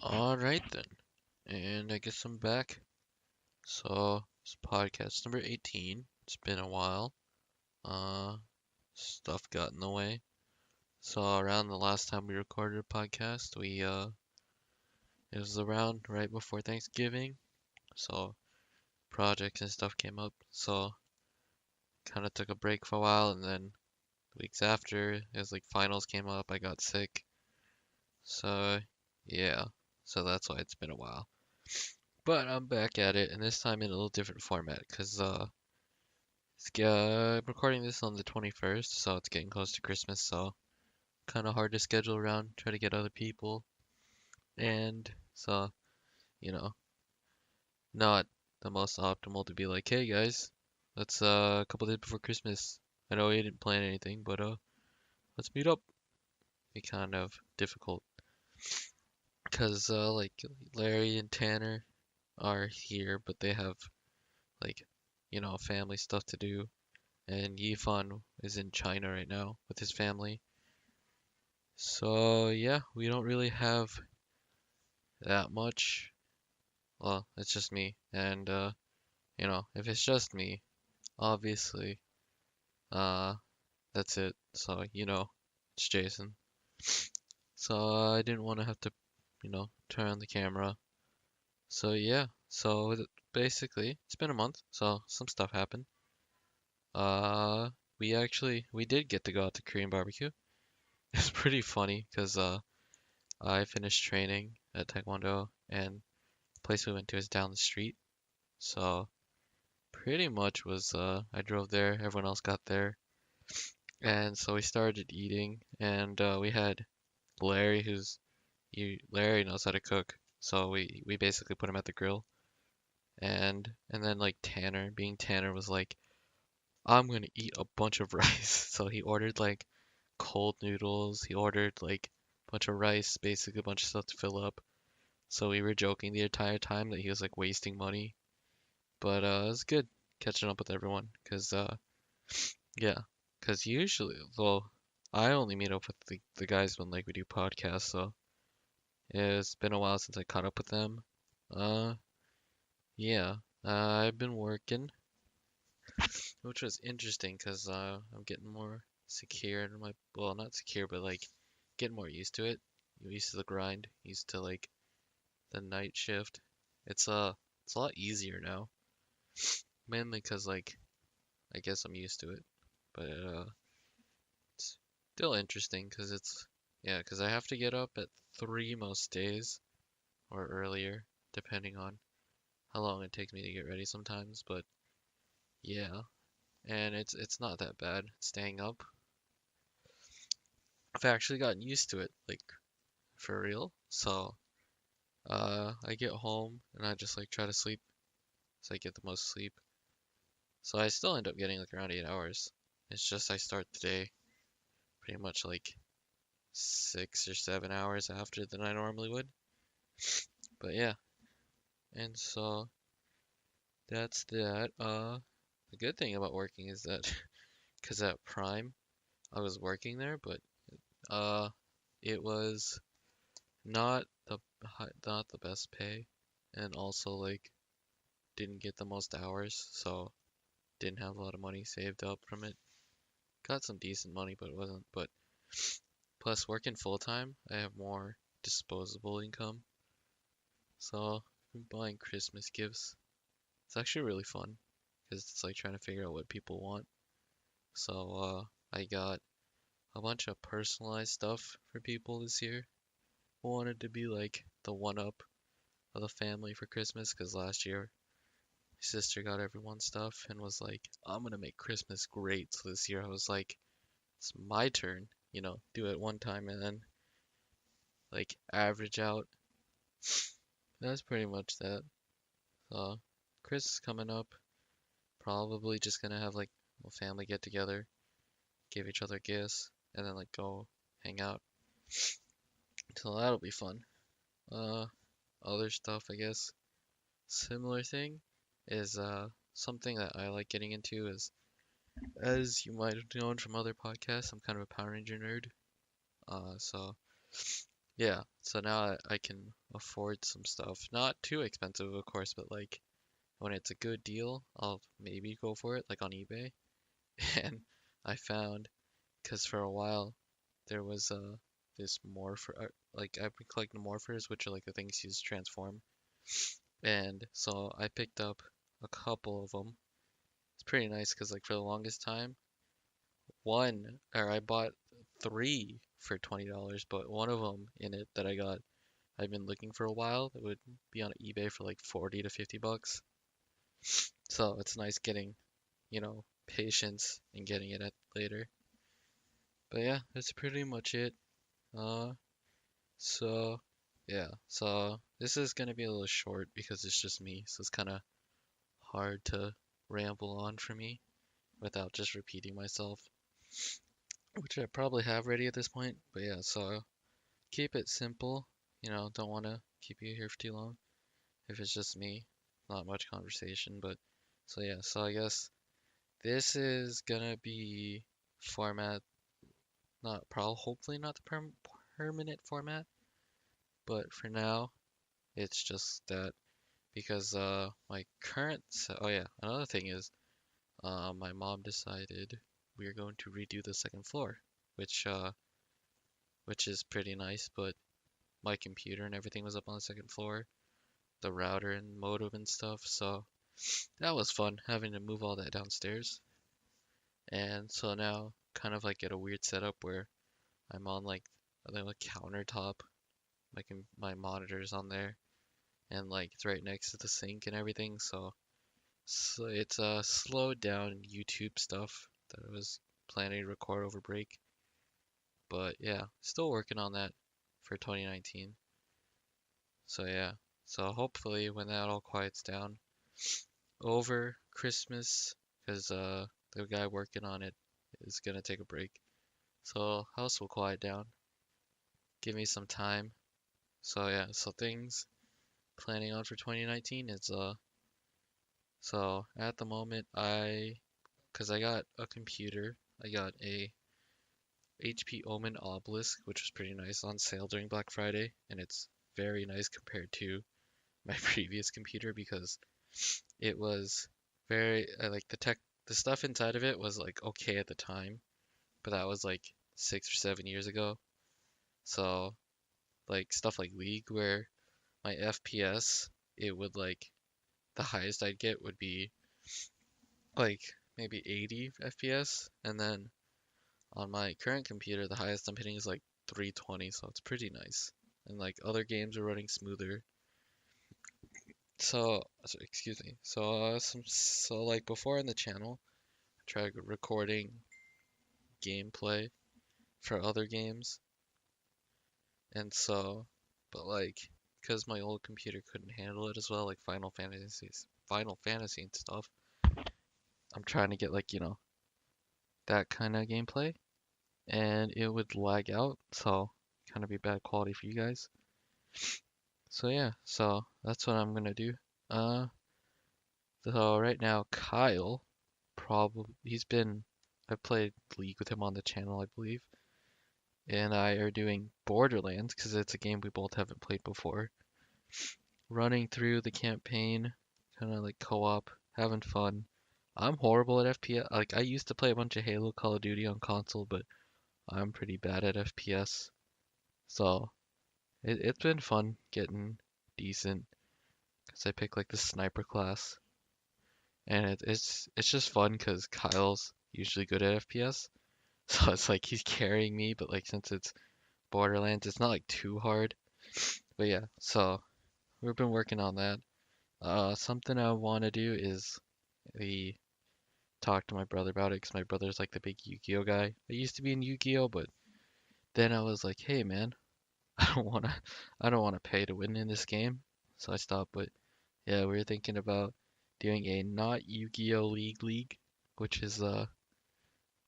Alright then. And I guess I'm back. So, it's podcast number 18. It's been a while. Uh, Stuff got in the way. So, around the last time we recorded a podcast, it was around right before Thanksgiving. So, projects and stuff came up. So, kind of took a break for a while. And then weeks after, as like finals came up, I got sick. So, yeah. So, that's why it's been a while. But I'm back at it, and this time in a little different format, I'm recording this on the 21st, so it's getting close to Christmas, so kind of hard to schedule around, try to get other people, and so, you know, not the most optimal to be like, hey guys, let's a couple days before Christmas. I know we didn't plan anything, but let's meet up. Be kind of difficult, cause like Larry and Tanner are here, but they have like, family stuff to do, and Yifan is in China right now with his family. So yeah, we don't really have that much. Well, it's just me. And if it's just me, obviously, uh that's it. So, it's Jason. So I didn't want to have to, turn on the camera. So yeah. Basically, it's been a month, so some stuff happened. Uh we did get to go out to Korean barbecue. It's pretty funny because I finished training at Taekwondo and the place we went to is down the street. So pretty much was I drove there, everyone else got there, and so we started eating, and we had Larry knows how to cook, so we basically put him at the grill, and then like Tanner, being Tanner, was like, I'm gonna eat a bunch of rice, so he ordered like cold noodles, he ordered like a bunch of rice, basically a bunch of stuff to fill up. So we were joking the entire time that he was like wasting money, but it was good catching up with everyone, yeah, because usually, well, I only meet up with the guys when like we do podcasts, so it's been a while since I caught up with them. Uh, yeah, I've been working, which was interesting because I'm getting more secure in my, well, not secure, but like getting more used to it. Used to the grind, used to like the night shift. It's a lot easier now, mainly because like I guess I'm used to it, but it's still interesting because yeah, because I have to get up at 3 most days or earlier, depending on how long it takes me to get ready sometimes. But yeah, and it's not that bad staying up. I've actually gotten used to it, like for real. So I get home and I just like try to sleep so I get the most sleep. So I still end up getting like around 8 hours. It's just I start the day pretty much like 6 or 7 hours after than I normally would. But yeah, and so that's that. The good thing about working is that because at Prime I was working there, but uh, it was not not the best pay, and also like didn't get the most hours, so didn't have a lot of money saved up from it. Got some decent money, but it wasn't. But plus working full time, I have more disposable income, so I've been buying Christmas gifts. It's actually really fun because it's like trying to figure out what people want. So I got a bunch of personalized stuff for people this year. I wanted to be like the one up of the family for Christmas because last year my sister got everyone stuff and was like, I'm gonna make Christmas great. So this year I was like, it's my turn, do it one time and then like average out. That's pretty much that. So Chris is coming up. Probably just gonna have like a family get together, give each other gifts, and then like go hang out. So that'll be fun. Uh, Other stuff, I guess. Similar thing is something that I like getting into is, as you might have known from other podcasts, I'm kind of a Power Ranger nerd. So yeah, so now I can afford some stuff. Not too expensive, of course, but like when it's a good deal, I'll maybe go for it, like on eBay. And I found, because for a while there was this morpher, like I've been collecting morphers, which are like the things used to transform. And so I picked up a couple of them. It's pretty nice because like for the longest time, I bought three for $20, but one of them in it that I got, I've been looking for a while. That would be on eBay for like 40 to 50 bucks. So it's nice getting, patience and getting it at later. But yeah, that's pretty much it. Uh, so yeah, so this is gonna be a little short because it's just me, so it's kind of hard to ramble on for me without just repeating myself, which I probably have ready at this point. But yeah, so keep it simple. Don't want to keep you here for too long. If it's just me, not much conversation. But so yeah, so I guess this is gonna be format, not probably, hopefully not the permanent format, but for now, it's just that because my oh yeah, another thing is my mom decided we are going to redo the second floor, which uh which is pretty nice, but my computer and everything was up on the second floor, the router and modem and stuff, so that was fun having to move all that downstairs. And so now kind of like at a weird setup where I'm on like a little countertop, my monitor's on there, and like it's right next to the sink and everything, so it's slowed down YouTube stuff that I was planning to record over break. But yeah, still working on that for 2019. So yeah, so hopefully when that all quiets down over Christmas, because the guy working on it is gonna take a break, so house will quiet down. Give me some time. So yeah, so things planning on for 2019 is so at the moment cause I got a computer, I got a HP Omen Obelisk, which was pretty nice on sale during Black Friday, and it's very nice compared to my previous computer because it was very I like the stuff inside of it was like okay at the time, but that was like 6 or 7 years ago. So like stuff like League where my FPS it would like the highest I'd get would be like maybe 80 FPS, and then on my current computer the highest I'm hitting is like 320, so it's pretty nice. And like other games are running smoother. Excuse me. So like before on the channel, I tried recording gameplay for other games, and but like because my old computer couldn't handle it as well, like Final Fantasy and stuff. I'm trying to get like that kind of gameplay, and it would lag out, so kind of be bad quality for you guys. So yeah, so that's what I'm gonna do. Uh, so right now Kyle, probably I played League with him on the channel, I believe, and I are doing Borderlands because it's a game we both haven't played before. Running through the campaign, kind of like co-op, having fun. I'm horrible at FPS. Like I used to play a bunch of Halo, Call of Duty on console, but I'm pretty bad at FPS. So it's been fun getting decent because I pick like the sniper class, and it's just fun because Kyle's usually good at FPS, so it's like he's carrying me, but like since it's Borderlands, it's not like too hard. But yeah, so we've been working on that. Something I want to do is we talk to my brother about it because my brother's like the big Yu-Gi-Oh guy. I used to be in Yu-Gi-Oh, but then I was like, hey man, I don't wanna I don't wanna pay to win in this game, so I stopped. But yeah, we were thinking about doing a not Yu-Gi-Oh League, which is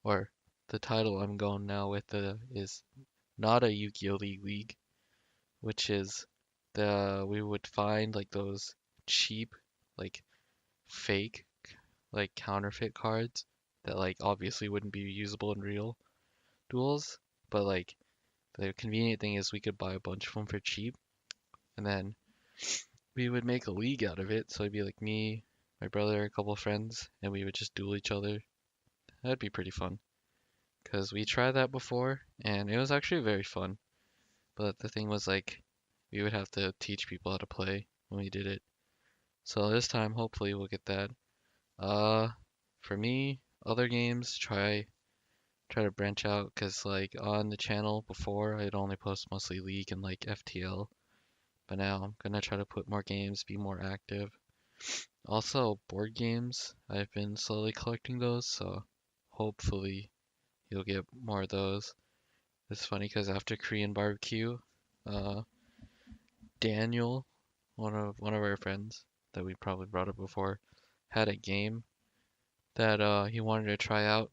or the title I'm going now with is not a Yu-Gi-Oh League, which is we would find like those cheap like fake like counterfeit cards that like obviously wouldn't be usable in real duels, but like the convenient thing is we could buy a bunch of them for cheap, and then we would make a league out of it. So it'd be like me, my brother, a couple of friends, and we would just duel each other. That'd be pretty fun. Because we tried that before, and it was actually very fun. But the thing was like, we would have to teach people how to play when we did it. So this time, hopefully, we'll get that. Uh, for me, other games, try to branch out, cause like on the channel before, I'd only post mostly League and like FTL. But now I'm gonna try to put more games, be more active. Also, board games, I've been slowly collecting those, so hopefully you'll get more of those. It's funny because after Korean barbecue, uh, Daniel, one of our friends that we probably brought up before, had a game that he wanted to try out,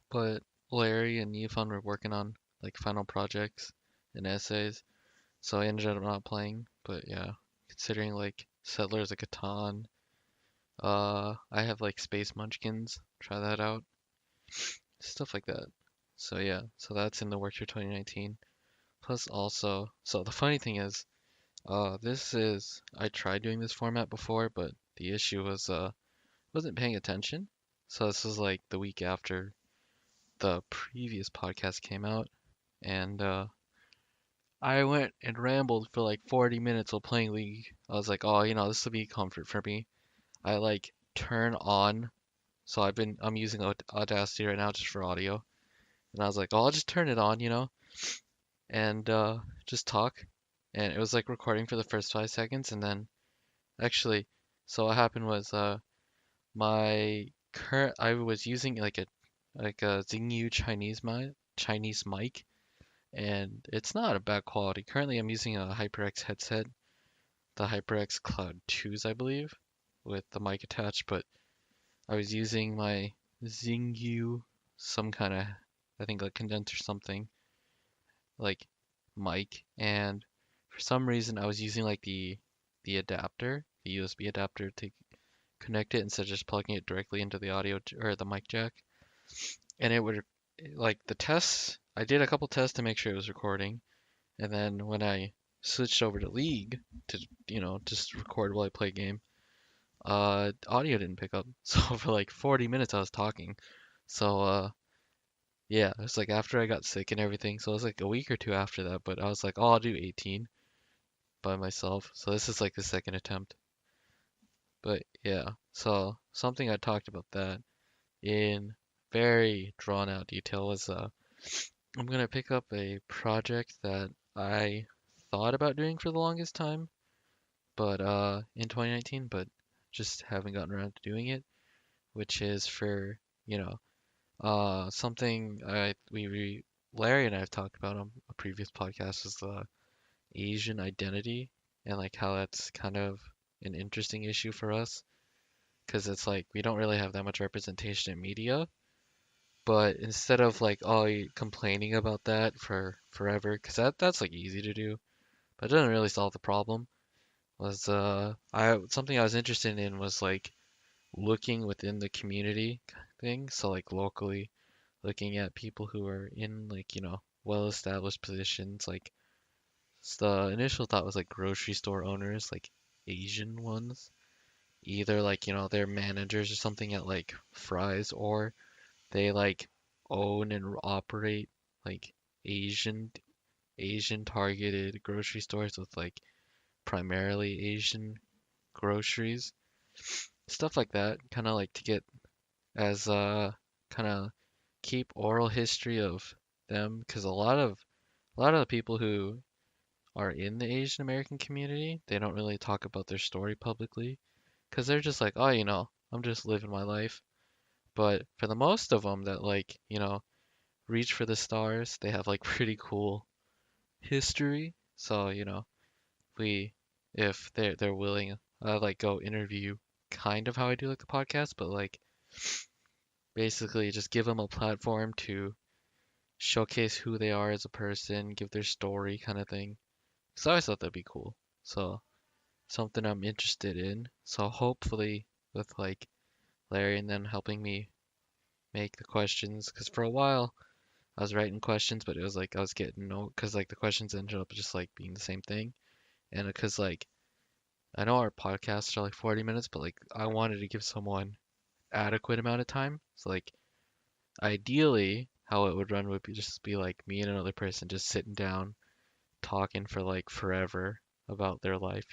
but Larry and Yifan were working on like final projects and essays, so I ended up not playing. But yeah, considering like Settlers of Catan, I have like Space Munchkins, try that out, stuff like that. So yeah, so that's in the works for 2019. Plus also, so the funny thing is, I tried doing this format before, but the issue was wasn't paying attention. So this was like the week after the previous podcast came out, and I went and rambled for like 40 minutes while playing League. I was like, oh, this will be comfort for me. I like turn on, so I'm using Audacity right now just for audio, and I was like, oh, I'll just turn it on, and just talk. And it was like recording for the first 5 seconds, and then actually, so what happened was my current I was using like a Xingyu Chinese mic, and it's not a bad quality. Currently, I'm using a HyperX headset, the HyperX Cloud 2s, I believe, with the mic attached. But I was using my Xingyu, some kind of, I think like condenser something, like mic, and for some reason I was using like the adapter, the USB adapter to connect it instead of just plugging it directly into the or the mic jack. And it would like the tests. I did a couple tests to make sure it was recording, and then when I switched over to League to just record while I play a game, audio didn't pick up. So for like 40 minutes I was talking. So yeah, it's like after I got sick and everything. So it was like a week or two after that, but I was like, oh, I'll do 18 by myself. So this is like the second attempt. But yeah, so something I talked about that in very drawn out detail was I'm gonna pick up a project that I thought about doing for the longest time, but in 2019, but just haven't gotten around to doing it, which is for, you know, something Larry and I have talked about on a previous podcast is the Asian identity and like how that's kind of an interesting issue for us because it's like we don't really have that much representation in media. But instead of like complaining about that for forever, because that's like easy to do, but it doesn't really solve the problem. Was I something I was interested in was like looking within the community thing, so like locally looking at people who are in like well-established positions. Like the initial thought was like grocery store owners, like Asian ones, either like they're managers or something at like Fry's, or they like own and operate like Asian Asian targeted grocery stores with like primarily Asian groceries. Stuff like that, kind of like to get as kind of keep oral history of them because a lot of the people who are in the Asian American community, they don't really talk about their story publicly because they're just like, oh, I'm just living my life. But for the most of them that like, reach for the stars. They have like pretty cool history. So, we if they're willing, like go interview kind of how I do like the podcast, but like basically just give them a platform to showcase who they are as a person, give their story kind of thing. So I always thought that'd be cool. So something I'm interested in. So hopefully with like Larry and then helping me make the questions, because for a while I was writing questions, but it was like I was getting no, because like the questions ended up just like being the same thing, and because like I know our podcasts are like 40 minutes, but like I wanted to give someone adequate amount of time. So like ideally, how it would run would be just be like me and another person just sitting down talking for like forever about their life,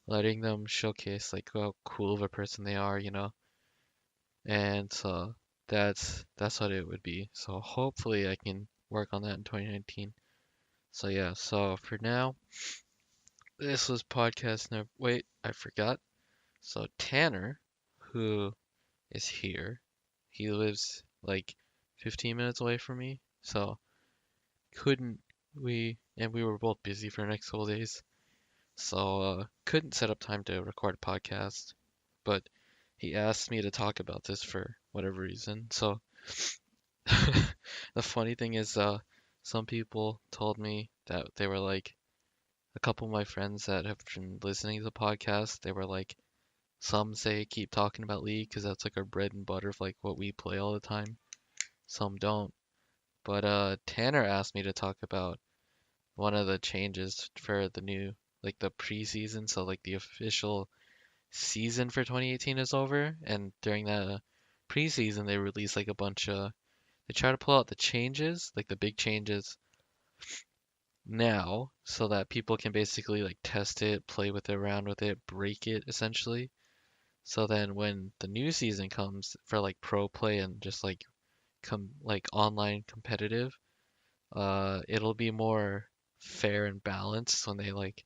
letting them showcase like how cool of a person they are. And so that's what it would be. So hopefully I can work on that in 2019. So yeah, so for now, this was podcast number, wait, I forgot. So Tanner, who is here, he lives like 15 minutes away from me. So couldn't and we were both busy for the next couple days. So couldn't set up time to record a podcast, but he asked me to talk about this for whatever reason. So the funny thing is, some people told me that they were like, a couple of my friends that have been listening to the podcast, they were like, some say keep talking about League because that's like our bread and butter of like what we play all the time. Some don't. But Tanner asked me to talk about one of the changes for the new, like the preseason, so like the official season for 2018 is over, and during that preseason they release like a bunch of, they try to pull out the changes, like the big changes now, so that people can basically like test it, play with it, around with it, break it essentially. So then when the new season comes for like pro play and just like like online competitive, it'll be more fair and balanced when they like,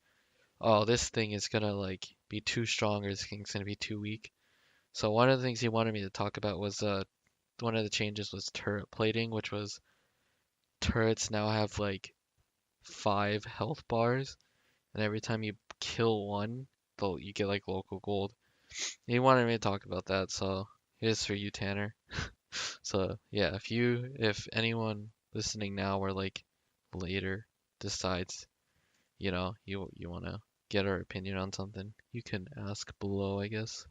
oh, this thing is gonna like be too strong or this thing's gonna be too weak. So one of the things he wanted me to talk about was one of the changes was turret plating, which was turrets now have like 5 health bars, and every time you kill one, you get like local gold. He wanted me to talk about that, so here's for you, Tanner. So yeah, if anyone listening now or like later decides, you want to get our opinion on something, you can ask below, I guess.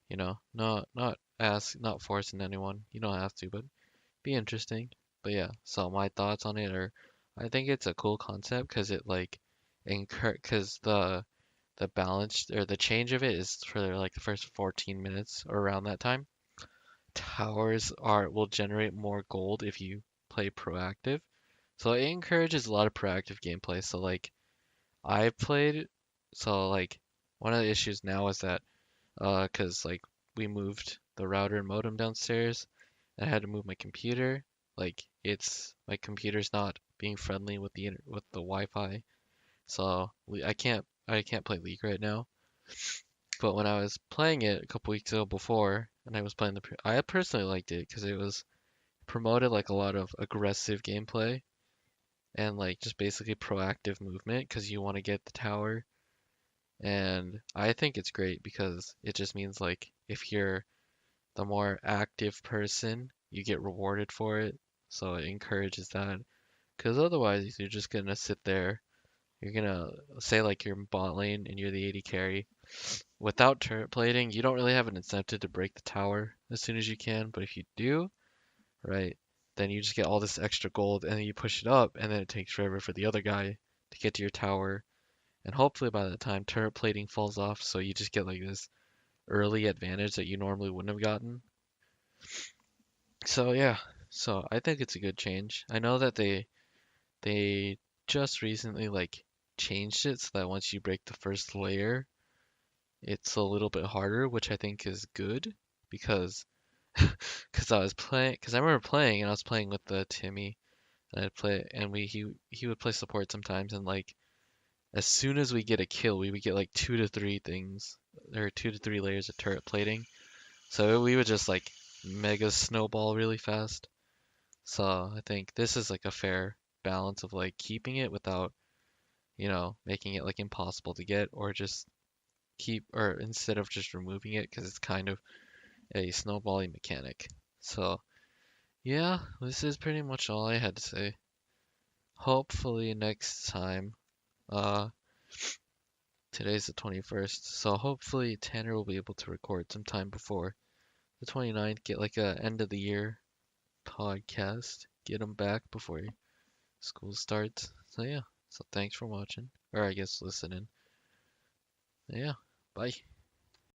Not forcing anyone. You don't have to, but be interesting. But yeah, so my thoughts on it are, I think it's a cool concept because it like because the balance or the change of it is for like the first 14 minutes or around that time. Towers are will generate more gold if you play proactive. So it encourages a lot of proactive gameplay. So like I played, so like one of the issues now is that 'cause like we moved the router and modem downstairs, and I had to move my computer. Like my computer's not being friendly with with the Wi-Fi, so I can't play League right now. But when I was playing it a couple weeks ago before, and I was playing I personally liked it because it was promoted like a lot of aggressive gameplay and like just basically proactive movement because you want to get the tower. And I think it's great because it just means like if you're the more active person, you get rewarded for it. So it encourages that. Because otherwise, you're just gonna sit there. You're gonna say like you're in bot lane and you're the AD carry. Without turret plating, you don't really have an incentive to break the tower as soon as you can. But if you do, right, then you just get all this extra gold and then you push it up, and then it takes forever for the other guy to get to your tower. And hopefully by the time turret plating falls off, so you just get like this early advantage that you normally wouldn't have gotten. So yeah, so I think it's a good change. I know that they just recently like changed it so that once you break the first layer, it's a little bit harder, which I think is good because because I remember playing and I was playing with the Timmy and I'd play and he would play support sometimes, and like as soon as we get a kill, we would get like 2 to 3 things or 2 to 3 layers of turret plating. So we would just like mega snowball really fast. So I think this is like a fair balance of like keeping it without, making it like impossible to get, or just or instead of just removing it because it's kind of a snowballing mechanic. So yeah, this is pretty much all I had to say. Hopefully next time, uh, today's the 21st, so hopefully Tanner will be able to record sometime before the 29th, get like a end of the year podcast. get them back before school starts. So yeah. So thanks for watching, or I guess listening. Yeah. Bye.